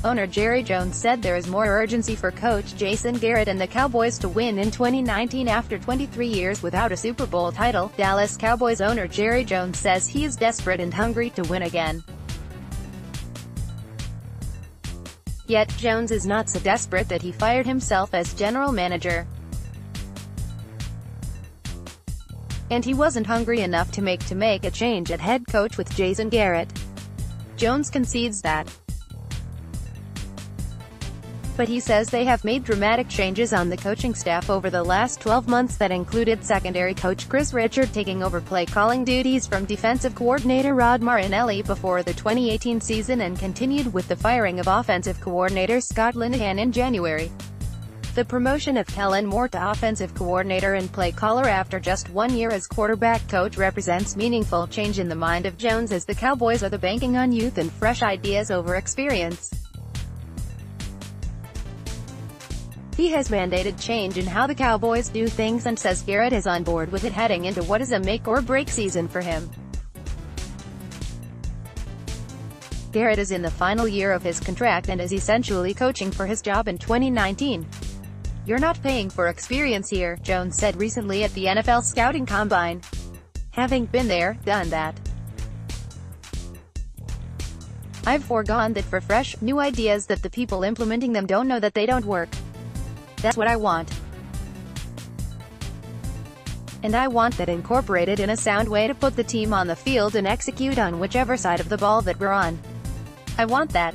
owner Jerry Jones said there is more urgency for coach Jason Garrett and the Cowboys to win in 2019 after 23 years without a Super Bowl title. Dallas Cowboys owner Jerry Jones says he is desperate and hungry to win again. Yet, Jones is not so desperate that he fired himself as general manager. And he wasn't hungry enough to make a change at head coach with Jason Garrett. Jones concedes that. But he says they have made dramatic changes on the coaching staff over the last 12 months that included secondary coach Chris Richard taking over play-calling duties from defensive coordinator Rod Marinelli before the 2018 season and continued with the firing of offensive coordinator Scott Linehan in January. The promotion of Kellen Moore to offensive coordinator and play-caller after just 1 year as quarterback coach represents meaningful change in the mind of Jones, as the Cowboys are banking on youth and fresh ideas over experience. He has mandated change in how the Cowboys do things and says Garrett is on board with it heading into what is a make-or-break season for him. Garrett is in the final year of his contract and is essentially coaching for his job in 2019. "You're not paying for experience here," Jones said recently at the NFL Scouting Combine. "Having been there, done that. I've foregone that for fresh, new ideas that the people implementing them don't know that they don't work. That's what I want. And I want that incorporated in a sound way to put the team on the field and execute on whichever side of the ball that we're on. I want that.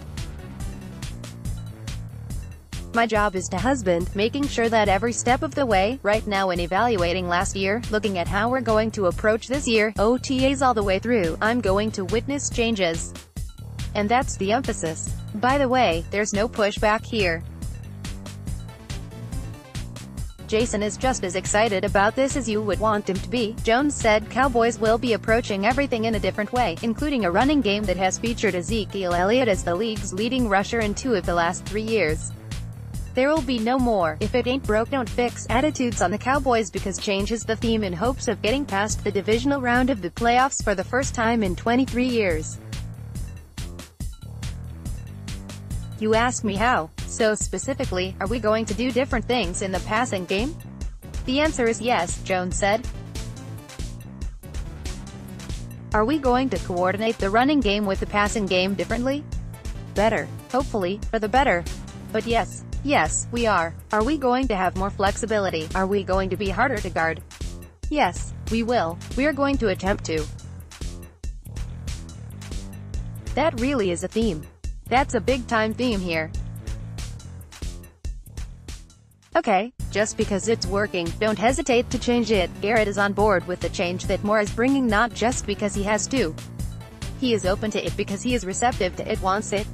My job is to husband, making sure that every step of the way, right now in evaluating last year, looking at how we're going to approach this year, OTAs all the way through, I'm going to witness changes. And that's the emphasis. By the way, there's no pushback here. Jason is just as excited about this as you would want him to be," Jones said. Cowboys will be approaching everything in a different way, including a running game that has featured Ezekiel Elliott as the league's leading rusher in 2 of the last 3 years. There will be no more "if it ain't broke don't fix" attitudes on the Cowboys, because change is the theme, in hopes of getting past the divisional round of the playoffs for the first time in 23 years. "You ask me how. So specifically, are we going to do different things in the passing game? The answer is yes," Jones said. "Are we going to coordinate the running game with the passing game differently? Better. Hopefully, for the better. But yes, we are. Are we going to have more flexibility? Are we going to be harder to guard? Yes, we will. We're going to attempt to." That really is a theme. That's a big-time theme here. Okay, just because it's working, don't hesitate to change it. Garrett is on board with the change that Moore is bringing, not just because he has to. He is open to it because he is receptive to it, wants it.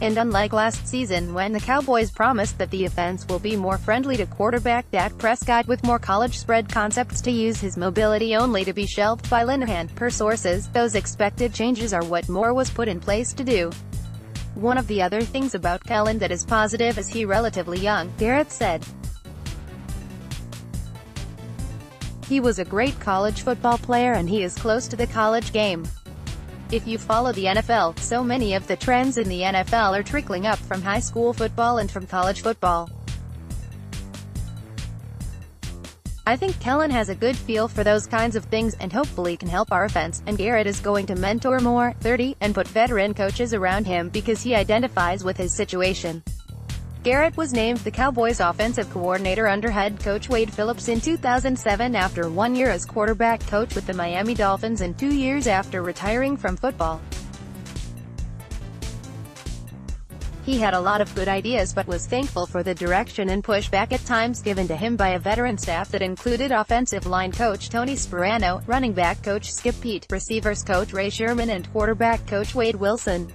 And unlike last season, when the Cowboys promised that the offense will be more friendly to quarterback Dak Prescott with more college spread concepts to use his mobility, only to be shelved by Linehan, per sources, those expected changes are what Moore was put in place to do. "One of the other things about Kellen that is positive is he's relatively young," Garrett said. "He was a great college football player and he is close to the college game. If you follow the NFL, so many of the trends in the NFL are trickling up from high school football and from college football. I think Kellen has a good feel for those kinds of things and hopefully can help our offense, and Garrett is going to mentor Moore, 30, and put veteran coaches around him because he identifies with his situation." Garrett was named the Cowboys' offensive coordinator under head coach Wade Phillips in 2007 after 1 year as quarterback coach with the Miami Dolphins and 2 years after retiring from football. He had a lot of good ideas but was thankful for the direction and pushback at times given to him by a veteran staff that included offensive line coach Tony Sparano, running back coach Skip Peete, receivers coach Ray Sherman and quarterback coach Wade Wilson.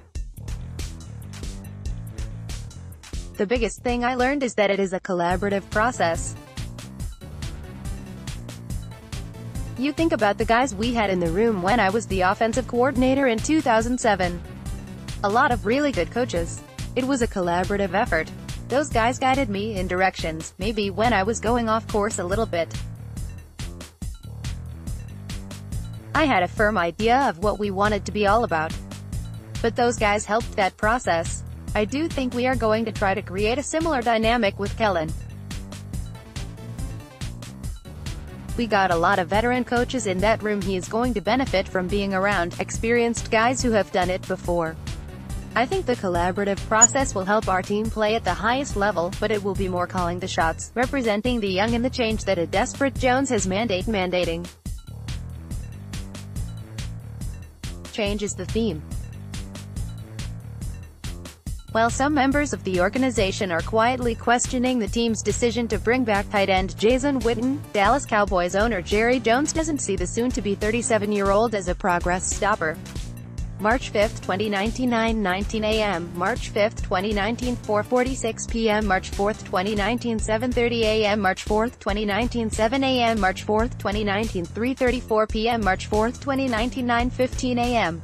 "The biggest thing I learned is that it is a collaborative process. You think about the guys we had in the room when I was the offensive coordinator in 2007. A lot of really good coaches. It was a collaborative effort. Those guys guided me in directions, maybe when I was going off course a little bit. I had a firm idea of what we wanted to be all about. But those guys helped that process. I do think we are going to try to create a similar dynamic with Kellen. We got a lot of veteran coaches in that room. He is going to benefit from being around experienced guys who have done it before. I think the collaborative process will help our team play at the highest level, but it will be more calling the shots, representing the young and the change that a desperate Jones has mandating. Change is the theme. While some members of the organization are quietly questioning the team's decision to bring back tight end Jason Witten, Dallas Cowboys owner Jerry Jones doesn't see the soon-to-be 37-year-old as a progress stopper. March 5, 2019, 9:19 a.m. March 5, 2019, 4:46 p.m. March 4, 2019, 7:30 a.m. March 4, 2019, 7 a.m. March 4, 2019, 3:34 p.m. March 4, 2019, 9:15 a.m.